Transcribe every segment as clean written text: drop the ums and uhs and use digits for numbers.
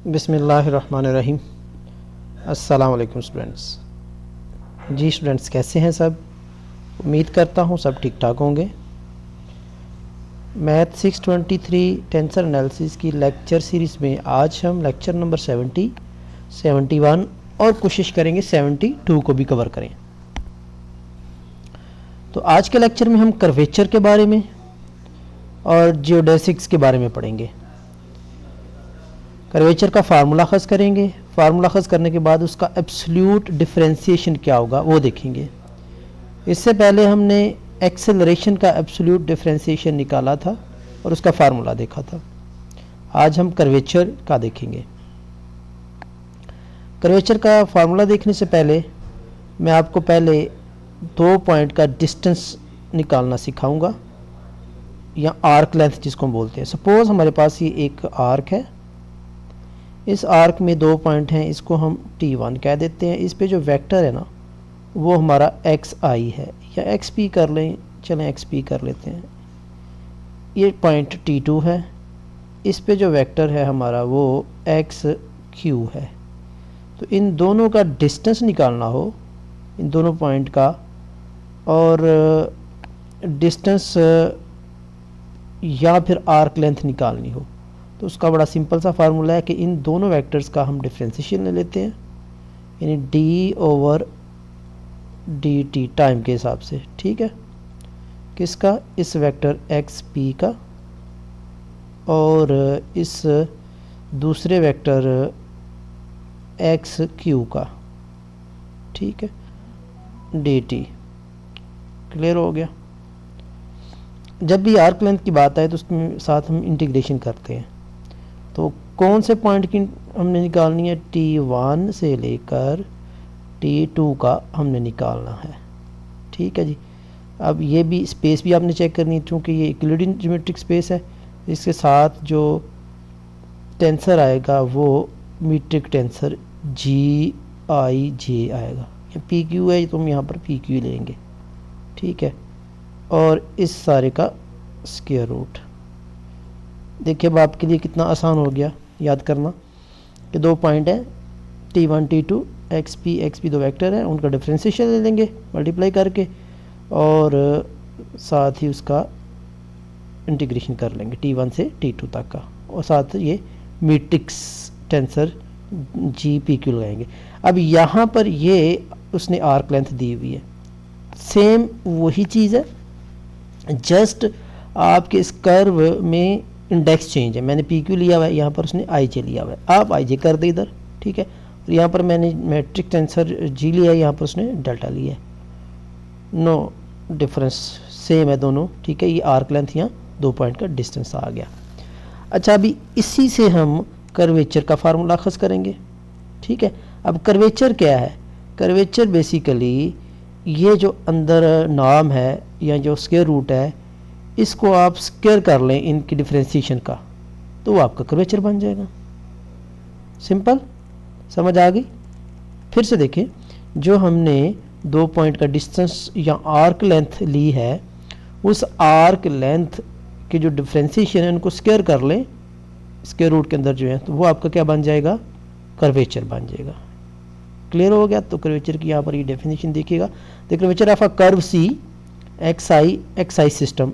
बिस्मिल्लाहिर्रहमानिर्रहीम। अस्सलाम वालेकुम स्टूडेंट्स। जी स्टूडेंट्स, कैसे हैं सब? उम्मीद करता हूँ सब ठीक ठाक होंगे। मैथ 623 टेंसर एनालिसिस की लेक्चर सीरीज़ में आज हम लेक्चर नंबर 70, 71 और कोशिश करेंगे 72 को भी कवर करें। तो आज के लेक्चर में हम कर्वेचर के बारे में और जियोडेसिक्स के बारे में पढ़ेंगे। कर्वेचर का फार्मूला खस करेंगे। फार्मूला खस करने के बाद उसका एब्सोल्यूट डिफरेंशिएशन क्या होगा वो देखेंगे। इससे पहले हमने एक्सेलरेशन का एब्सोल्यूट डिफरेंशिएशन निकाला था और उसका फार्मूला देखा था। आज हम कर्वेचर का देखेंगे। कर्वेचर का फार्मूला देखने से पहले मैं आपको पहले 2 पॉइंट का डिस्टेंस निकालना सिखाऊंगा, या आर्क लेंथ जिसको हम बोलते हैं। सपोज़ हमारे पास ये एक आर्क है, इस आर्क में 2 पॉइंट हैं, इसको हम T1 कह देते हैं। इस पे जो वेक्टर है ना वो हमारा XI है, या XP कर लें, चलें XP कर लेते हैं। ये पॉइंट T2 है, इस पे जो वेक्टर है हमारा वो XQ है। तो इन दोनों का डिस्टेंस निकालना हो, इन दोनों पॉइंट का, और डिस्टेंस या फिर आर्क लेंथ निकालनी हो, तो उसका बड़ा सिंपल सा फार्मूला है कि इन दोनों वेक्टर्स का हम डिफरेंशिएशन ले लेते हैं, यानी d/dt टाइम के हिसाब से। ठीक है, किसका? इस वेक्टर XP का और इस दूसरे वेक्टर XQ का। ठीक है, dt क्लियर हो गया। जब भी आर्क लेंथ की बात आए तो उसके साथ हम इंटीग्रेशन करते हैं। तो कौन से पॉइंट की हमने निकालनी है? T1 से लेकर T2 का हमने निकालना है। ठीक है जी। अब ये भी स्पेस भी आपने चेक करनी है, क्योंकि ये यूक्लिडियन ज्योमेट्रिक स्पेस है। इसके साथ जो टेंसर आएगा वो मीट्रिक टेंसर GIJ आएगा। ये PQ है तो हम यहाँ पर PQ लेंगे। ठीक है, और इस सारे का स्क्वायर रूट। देखिए अब आपके लिए कितना आसान हो गया याद करना कि 2 पॉइंट हैं T1 T2, XP दो वेक्टर हैं, उनका डिफरेंशिएशन ले लेंगे मल्टीप्लाई करके, और साथ ही उसका इंटीग्रेशन कर लेंगे T1 से T2 तक का, और साथ ये मैट्रिक्स टेंसर GPQ लगाएंगे। अब यहाँ पर ये उसने आर्क लेंथ दी हुई है, सेम वही चीज़ है, जस्ट आपके इस कर्व में इंडेक्स चेंज है। मैंने PQ लिया हुआ है, यहाँ पर उसने IJ लिया हुआ है। आप IJ कर दे इधर। ठीक है, और यहाँ पर मैंने मैट्रिक टेंसर G लिया है, यहाँ पर उसने डेल्टा लिया है। नो डिफरेंस, सेम है दोनों। ठीक है, ये आर्क लेंथ यहाँ 2 पॉइंट का डिस्टेंस आ गया। अच्छा, अभी इसी से हम कर्वेचर का फार्मूला खस करेंगे। ठीक है, अब कर्वेचर क्या है? कर्वेचर बेसिकली ये जो अंदर नाम है या जो स्क्वायर रूट है, इसको आप स्क्वायर कर लें इनकी डिफरेंशिएशन का, तो वो आपका कर्वेचर बन जाएगा। सिंपल, समझ आ गई? फिर से देखें, जो हमने 2 पॉइंट का डिस्टेंस या आर्क लेंथ ली है, उस आर्क लेंथ के जो डिफरेंशिएशन है उनको स्क्वायर कर लें स्क्वायर रूट के अंदर जो है, तो वो आपका क्या बन जाएगा? कर्वेचर बन जाएगा। क्लियर हो गया? तो कर्वेचर की यहाँ पर ये डेफिनेशन देखिएगा। The curvature of a curve C XI system,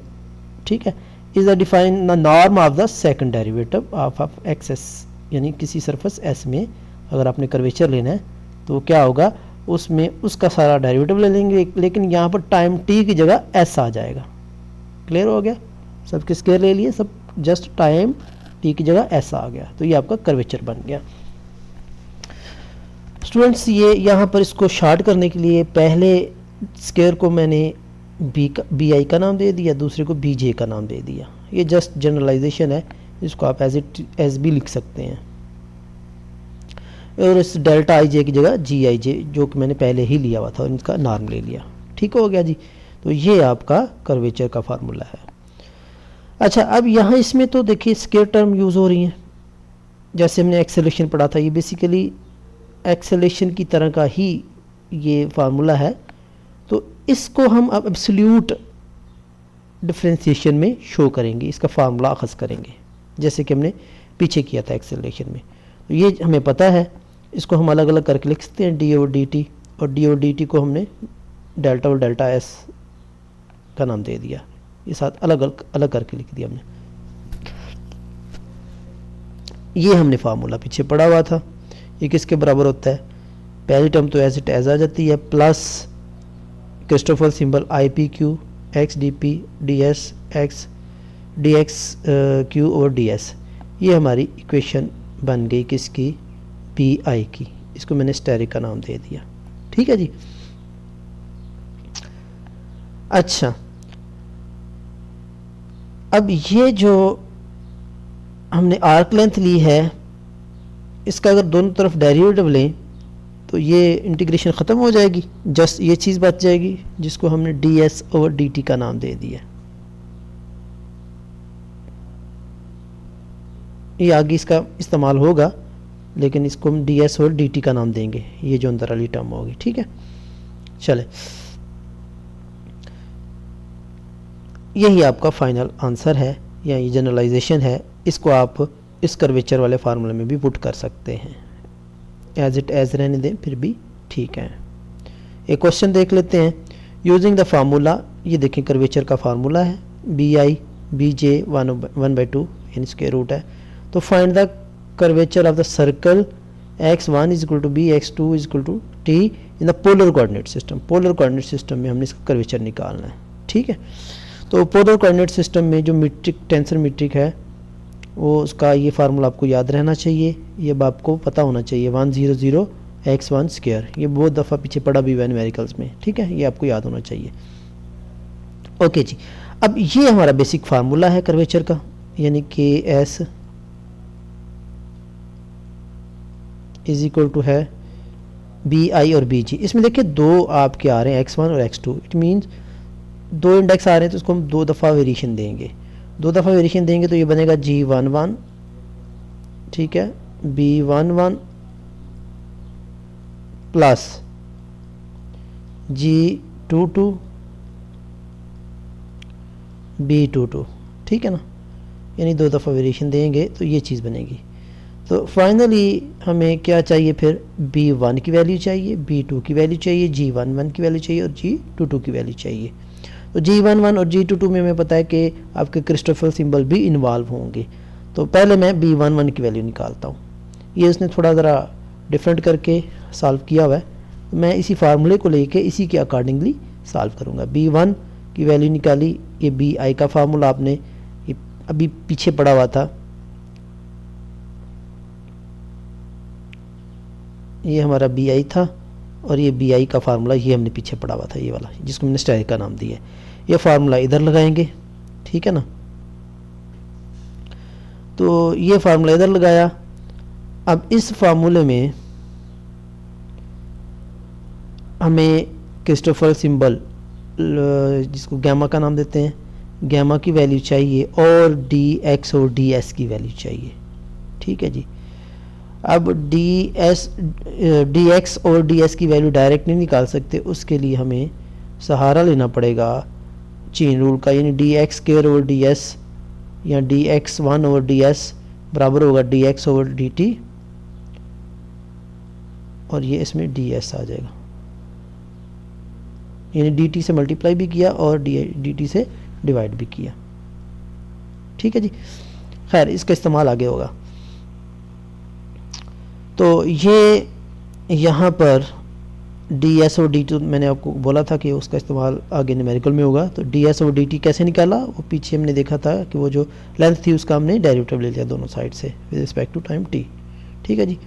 ठीक है, is the define the norm of the second derivative of x, यानी किसी सरफेस S में अगर आपने कर्वेचर लेना है तो क्या होगा, उसमें उसका सारा डेरिवेटिव ले लेंगे, लेकिन यहाँ पर टाइम t की जगह s आ जाएगा। क्लियर हो गया? सब किसके ले लिए? सब जस्ट टाइम t की जगह s आ गया, तो ये आपका कर्वेचर बन गया। स्टूडेंट्स, ये यहाँ पर इसको शार्ट करने के लिए पहले स्क्वायर को मैंने BI का नाम दे दिया, दूसरे को BJ का नाम दे दिया। ये जस्ट जनरलाइजेशन है, इसको आप एज भी लिख सकते हैं, और इस डेल्टा IJ की जगह GIJ जो कि मैंने पहले ही लिया हुआ था, और इनका नॉर्म ले लिया। ठीक हो गया जी। तो ये आपका कर्वेचर का फार्मूला है। अच्छा, अब यहाँ इसमें तो देखिए स्क्वायर टर्म यूज़ हो रही हैं, जैसे हमने एक्सेलरेशन पढ़ा था। ये बेसिकली एक्सेलरेशन की तरह का ही ये फार्मूला है, तो इसको हम अब एब्सोल्यूट डिफरेंशिएशन में शो करेंगे, इसका फार्मूला अखज़ करेंगे, जैसे कि हमने पीछे किया था एक्सेलरेशन में। ये हमें पता है, इसको हम अलग अलग करके लिख सकते हैं, डी ओवर डी टी, और डी ओवर डी टी को हमने डेल्टा और डेल्टा एस का नाम दे दिया, ये साथ अलग अलग अलग करके लिख दिया हमने। ये हमने फार्मूला पीछे पढ़ा हुआ था, ये किसके बराबर होता है, पहली टर्म तो एज इट एज आ जाती है, plus Christopher symbol I P Q x D P D S x D x Q और डी एस। ये हमारी इक्वेशन बन गई किसकी, पी आई की, इसको मैंने स्टेरिक का नाम दे दिया। ठीक है जी। अच्छा, अब ये जो हमने आर्क लेंथ ली है, इसका अगर दोनों तरफ डेरिवेटिव लें तो ये इंटीग्रेशन ख़त्म हो जाएगी, जस्ट ये चीज़ बच जाएगी जिसको हमने D S over D T का नाम दे दिया। ये आगे इसका इस्तेमाल होगा, लेकिन इसको हम डी एस और डी टी का नाम देंगे, ये जो अंदर वाली टर्म होगी। ठीक है, चले, यही आपका फाइनल आंसर है या ये जनरलाइजेशन है। इसको आप इस कर्वेचर वाले फार्मूले में भी पुट कर सकते हैं, एज इट एज रहने दें फिर भी ठीक है। एक क्वेश्चन देख लेते हैं, यूजिंग द फार्मूला, ये देखें कर्वेचर का फार्मूला है, बी आई बी जे 1/2 यानी स्क्वायर रूट है। तो find the curvature of the circle x1 is equal to b, x2 is equal to t in the polar coordinate system. Polar coordinate system में हमने इसका curvature निकालना है। ठीक है, तो पोलर कोऑर्डिनेट सिस्टम में जो मीट्रिक टेंसर मीट्रिक है वो उसका ये फार्मूला आपको याद रहना चाहिए, ये आपको पता होना चाहिए, 100 x1 स्क्वायर। ये बहुत दफ़ा पीछे पढ़ा भी हुआ है न्यूमेरिकल्स में। ठीक है, ये आपको याद होना चाहिए। ओके जी, अब ये हमारा बेसिक फार्मूला है कर्वेचर का, यानी के एस इज इक्वल टू है बी आई और बी जी। इसमें देखिए दो आपके आ रहे हैं x1 और x2, इट मीन्स दो इंडेक्स आ रहे हैं तो इसको हम दो दफ़ा वेरिएशन देंगे। दो दफ़ा वेरिएशन देंगे तो ये बनेगा G11, ठीक है, B11 प्लस G22 B22। ठीक है ना, यानी दो दफ़ा वेरिएशन देंगे तो ये चीज़ बनेगी। तो फाइनली हमें क्या चाहिए फिर, B1 की वैल्यू चाहिए, B2 की वैल्यू चाहिए, G11 की वैल्यू चाहिए और G22 की वैल्यू चाहिए। तो G11 और G22 में हमें पता है कि आपके क्रिस्टोफर सिंबल भी इन्वॉल्व होंगे। तो पहले मैं B11 की वैल्यू निकालता हूँ। ये उसने थोड़ा ज़रा डिफरेंट करके सॉल्व किया हुआ है, तो मैं इसी फार्मूले को लेके इसी के अकॉर्डिंगली सॉल्व करूँगा। B1 की वैल्यू निकाली, ये BI का फार्मूला आपने ये अभी पीछे पढ़ा हुआ था, ये हमारा BI था, और ये BI का फार्मूला ये हमने पीछे पढ़ा हुआ था, ये वाला जिसको मैंने स्टेरिक का नाम दिया है। ये फार्मूला इधर लगाएंगे, ठीक है ना, तो ये फार्मूला इधर लगाया। अब इस फार्मूले में हमें क्रिस्टोफर सिंबल जिसको गैमा का नाम देते हैं, गैमा की वैल्यू चाहिए और DX और DS की वैल्यू चाहिए। ठीक है जी, अब DX और DS की वैल्यू डायरेक्ट नहीं निकाल सकते, उसके लिए हमें सहारा लेना पड़ेगा चेन रूल का, यानी DX स्क्वायर ओवर DS या DX1 ओवर DS बराबर होगा DX ओवर DT, और ये इसमें DS आ जाएगा, यानी DT से मल्टीप्लाई भी किया और DT से डिवाइड भी किया। ठीक है जी, खैर इसका इस्तेमाल आगे होगा। तो ये यहाँ पर DS और DT मैंने आपको बोला था कि उसका इस्तेमाल आगे न्यूमेरिकल में होगा। तो DS और DT कैसे निकाला, वो पीछे हमने देखा था कि वो जो लेंथ थी उसका हमने डेरिवेटिव ले लिया दोनों साइड से with respect to time t। ठीक है जी,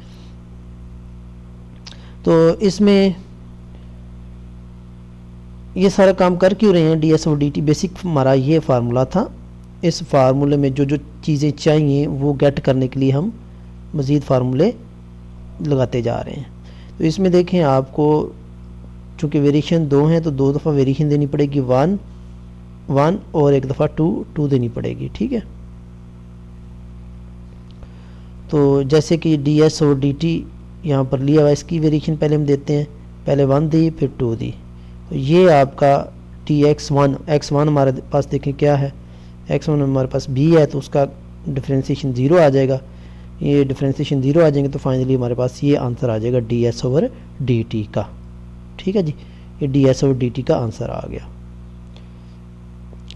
तो इसमें ये सारा काम कर क्यों रहे हैं, DS और DT बेसिक हमारा ये फार्मूला था। इस फार्मूले में जो जो चीज़ें चाहिए वो गेट करने के लिए हम मज़ीद फार्मूले लगाते जा रहे हैं। तो इसमें देखें आपको चूँकि वेरिएशन दो हैं तो दो दफ़ा वेरिएशन देनी पड़ेगी, 1 1 और एक दफ़ा 2 2 देनी पड़ेगी। ठीक है, तो जैसे कि DS और DT यहाँ पर लिया हुआ, इसकी वेरिएशन पहले हम देते हैं, पहले 1 दी फिर 2 दी। तो ये आपका TX1 X1 हमारे पास देखें क्या है, X1 हमारे पास B है तो उसका डिफ्रेंशिएशन 0 आ जाएगा, ये डिफ्रेंसिएशन 0 आ जाएंगे तो फाइनली हमारे पास ये आंसर आ जाएगा ds/dt का। ठीक है जी, ये ds/dt का आंसर आ गया।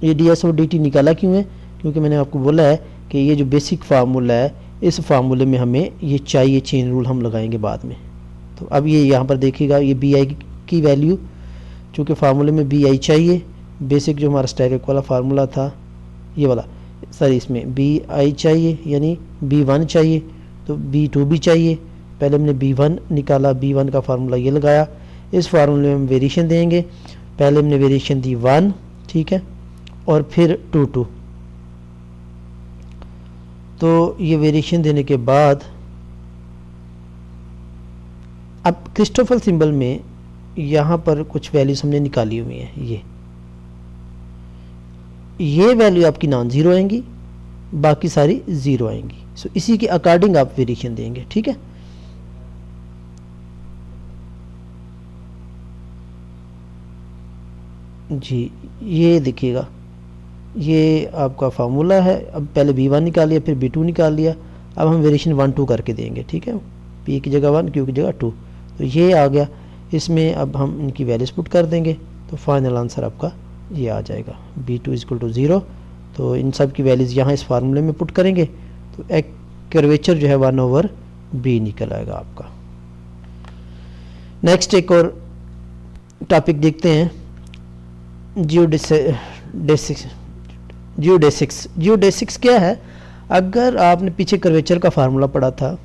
ये ds/dt निकाला क्यों है? क्योंकि मैंने आपको बोला है कि ये जो बेसिक फार्मूला है, इस फार्मूले में हमें ये चाहिए, चेन रूल हम लगाएंगे बाद में। तो अब ये यहाँ पर देखिएगा, ये bi की वैल्यू, चूँकि फार्मूले में bi चाहिए, बेसिक जो हमारा स्टैटिक वाला फार्मूला था ये वाला, सॉरी इसमें bi चाहिए, यानी b1 चाहिए, तो b2 भी चाहिए। पहले हमने b1 निकाला, b1 का फार्मूला ये लगाया, इस फार्मूले में हम वेरिएशन देंगे। पहले हमने वेरिएशन दी 1, ठीक है, और फिर 2 तो ये वेरिएशन देने के बाद अब क्रिस्टोफर सिंबल में यहाँ पर कुछ वैल्यूज हमने निकाली हुई हैं। ये वैल्यू आपकी नॉन ज़ीरो आएंगी, बाकी सारी ज़ीरो आएंगी। सो इसी के अकॉर्डिंग आप वेरिएशन देंगे। ठीक है, जी ये देखिएगा, ये आपका फार्मूला है। अब पहले b1 निकाल लिया, फिर b2 निकाल लिया। अब हम वेरिएशन 1 2 करके देंगे। ठीक है, p की जगह 1, q की जगह 2, तो ये आ गया। इसमें अब हम इनकी वैल्यूज पुट कर देंगे तो फाइनल आंसर आपका ये आ जाएगा b2 = 0। तो इन सब की वैल्यूज़ यहाँ इस फार्मूले में पुट करेंगे तो एक कर्वेचर जो है 1/b निकल आएगा आपका। नेक्स्ट एक और टॉपिक देखते हैं, जियोडेसिक्स क्या है? अगर आपने पीछे कर्वेचर का फार्मूला पढ़ा था,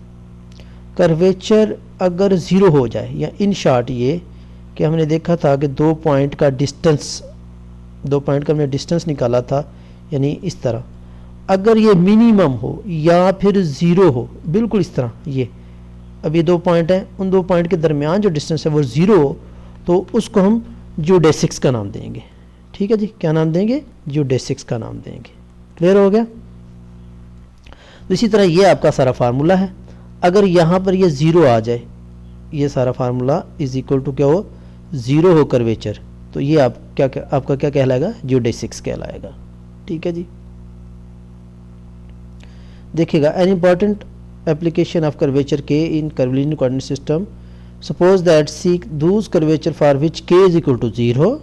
कर्वेचर अगर 0 हो जाए, या इन शॉर्ट ये कि हमने देखा था कि 2 पॉइंट का हमने डिस्टेंस निकाला था, यानी इस तरह, अगर ये मिनिमम हो या फिर 0 हो, बिल्कुल इस तरह, ये अब ये 2 पॉइंट हैं, उन 2 पॉइंट के दरमियान जो डिस्टेंस है वो 0 हो, तो उसको हम जियोडेसिक्स का नाम देंगे। ठीक है जी, क्या नाम देंगे? जियोडेसिक्स का नाम देंगे। क्लियर हो गया? तो इसी तरह ये आपका सारा फार्मूला है। अगर यहाँ पर ये 0 आ जाए, ये सारा फार्मूला = क्या हो? 0 हो कर्वेचर, तो ये आपका क्या कहलाएगा? जियोडेसिक्स कहलाएगा। ठीक है जी, देखिएगा, an important application of curvature के in curvilinear coordinate system, suppose that seek thus curvature for which k = 0,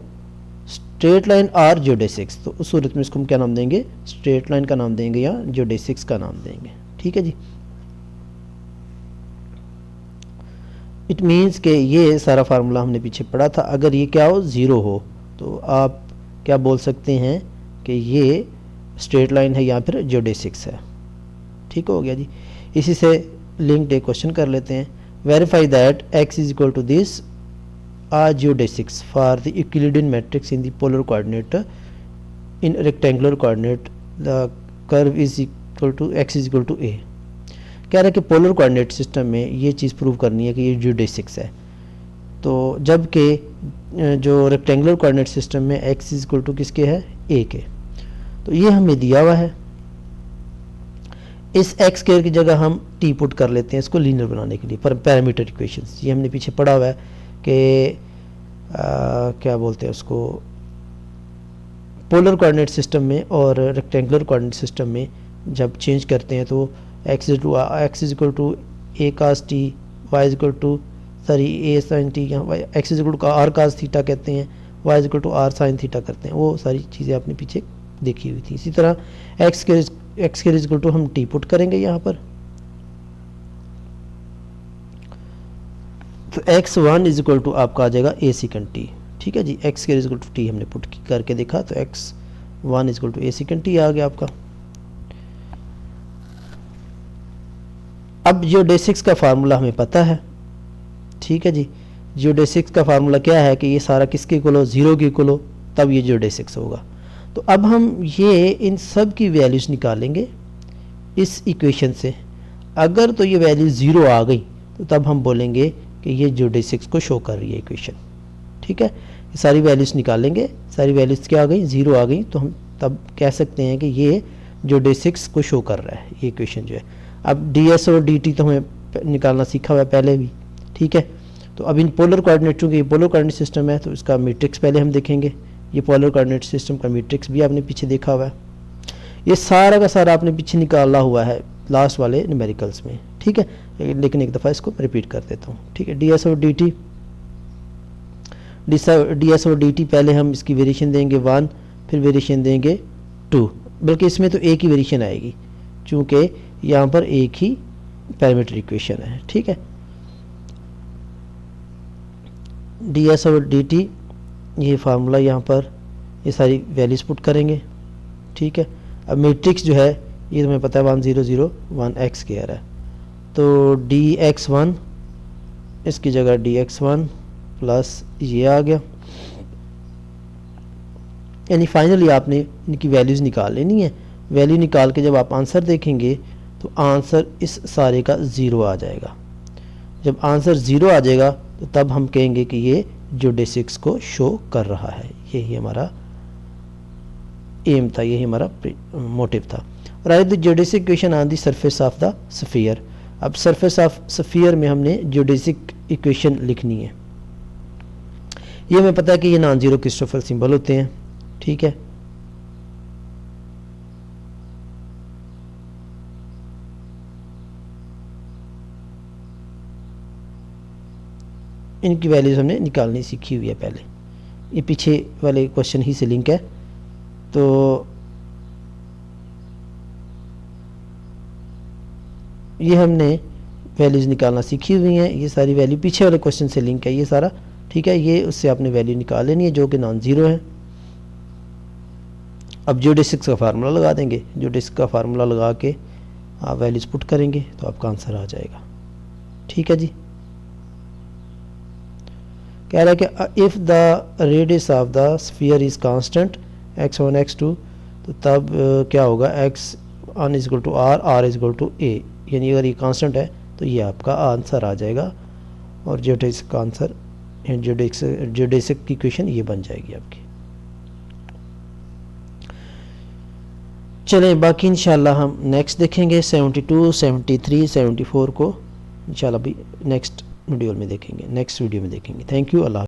straight line are geodesics. तो उस सूरत में इसको हम क्या नाम देंगे? स्ट्रेट लाइन का नाम देंगे या जियोडेसिक्स का नाम देंगे। ठीक है जी, इट मीन्स के ये सारा फार्मूला हमने पीछे पढ़ा था, अगर ये क्या हो? 0 हो, तो आप क्या बोल सकते हैं कि ये स्ट्रेट लाइन है या फिर जियोडेसिक्स है। ठीक हो गया जी। इसी से लिंक्ड एक क्वेश्चन कर लेते हैं, verify that x = this are geodesics for the Euclidean matrix in the polar coordinate, in rectangular coordinate the curve is equal to x = a। कह रहा है कि पोलर कोऑर्डिनेट सिस्टम में ये चीज़ प्रूव करनी है कि ये जियोडेसिक्स है। तो जबकि जो रेक्टेंगुलर कोऑर्डिनेट सिस्टम में x = किसके है? a के। तो ये हमें दिया हुआ है, इस x स्क्वायर की जगह हम t पुट कर लेते हैं इसको लीनियर बनाने के लिए, पैरामीटर इक्वेशंस। ये हमने पीछे पढ़ा हुआ है कि क्या बोलते हैं उसको, पोलर कोऑर्डिनेट सिस्टम में और रेक्टेंगुलर कोऑर्डिनेट सिस्टम में जब चेंज करते हैं तो x = a cos t, y = a sin t, यहाँ x = r cos थीटा कहते हैं, y = r sin थीटा करते हैं। वो सारी चीज़ें आपने पीछे देखी हुई थी। इसी तरह x के हम t पुट करेंगे यहाँ पर, तो x1 = आपका आ जाएगा a secant t। ठीक है जी, x के t हमने पुट करके देखा तो x1 = a secant t आ गया आपका। अब जियोडेसिक्स का फार्मूला हमें पता है। ठीक है जी, जियोडेसिक्स का फार्मूला क्या है कि ये सारा किसके इक्वल हो? 0 के इक्वल हो, तब ये जियोडेसिक्स होगा। तो अब हम ये इन सब की वैल्यूज़ निकालेंगे इस इक्वेशन से। अगर तो ये वैल्यू 0 आ गई तो तब हम बोलेंगे कि ये जियोडेसिक्स को शो कर रही है इक्वेशन। ठीक है, ये सारी वैल्यूज़ निकालेंगे, सारी वैल्यूज़ क्या आ गई? 0 आ गई, तो हम तब कह सकते हैं कि ये जियोडेसिक्स को शो कर रहा है ये इक्वेशन जो है। अब ds और dt तो हमें निकालना सीखा हुआ है पहले भी। ठीक है, तो अब इन पोलर कोऑर्डिनेट, चूँकि ये पोलर कोऑर्डिनेट सिस्टम है तो इसका मैट्रिक्स पहले हम देखेंगे। ये पोलर कोऑर्डिनेट सिस्टम का मैट्रिक्स भी आपने पीछे देखा हुआ है। ये सारा का सारा आपने पीछे निकाला हुआ है लास्ट वाले न्यूमेरिकल्स में, ठीक है। लेकिन एक दफ़ा इसको रिपीट कर देता हूँ, ठीक है। डी एस और डी टी, डी एस और डी टी पहले हम इसकी वेरिएशन देंगे 1, फिर वेरिएशन देंगे 2, बल्कि इसमें तो एक ही वेरिएशन आएगी चूँकि यहाँ पर एक ही पैरामीटर इक्वेशन है, ठीक है। डी एस और डी टी, ये फार्मूला यहाँ पर ये सारी वैल्यूज पुट करेंगे, ठीक है। अब मैट्रिक्स जो है ये तुम्हें पता है 1 0 0 1 एक्स स्क्वायर है, तो डी एक्स वन, इसकी जगह डी एक्स वन प्लस ये आ गया, यानी फाइनली आपने इनकी वैल्यूज़ निकाल लेनी है। वैल्यू निकाल के जब आप आंसर देखेंगे तो आंसर इस सारे का 0 आ जाएगा। जब आंसर 0 आ जाएगा तो तब हम कहेंगे कि ये जियोडेसिक्स को शो कर रहा है। यही हमारा एम था, यही हमारा मोटिव था। Right the geodesic equation on the surface of the sphere. अब सरफेस ऑफ स्फीयर में हमने जियोडेसिक इक्वेशन लिखनी है। ये हमें पता है कि ये नॉन जीरो क्रिस्टोफर सिंबल होते हैं, ठीक है। इनकी वैल्यूज हमने निकालनी सीखी हुई है पहले, ये पीछे वाले क्वेश्चन ही से लिंक है। तो ये हमने वैल्यूज़ निकालना सीखी हुई हैं, ये सारी वैल्यू पीछे वाले क्वेश्चन से लिंक है ये सारा, ठीक है। ये उससे आपने वैल्यू निकाल लेनी है जो कि नॉन ज़ीरो है। अब जियोडेसिक्स का फार्मूला लगा देंगे, जियोडेसिक्स का फार्मूला लगा के आप वैल्यूज़ पुट करेंगे तो आपका आंसर आ जाएगा, ठीक है जी। कह रहा है कि if the radius of the sphere is constant x1 x2, तो तब क्या होगा, x1 is equal to r, r is equal to a, यानी अगर ये कांस्टेंट है तो ये आपका आंसर आ जाएगा और जियोडेसिक का आंसर, जियोडेसिक की इक्वेशन ये बन जाएगी आपकी। चलें बाकी इंशाल्लाह हम नेक्स्ट देखेंगे 72, 73, 74 को इंशाल्लाह भी नेक्स्ट वीडियो में देखेंगे, नेक्स्ट वीडियो में देखेंगे। Thank you, Allah.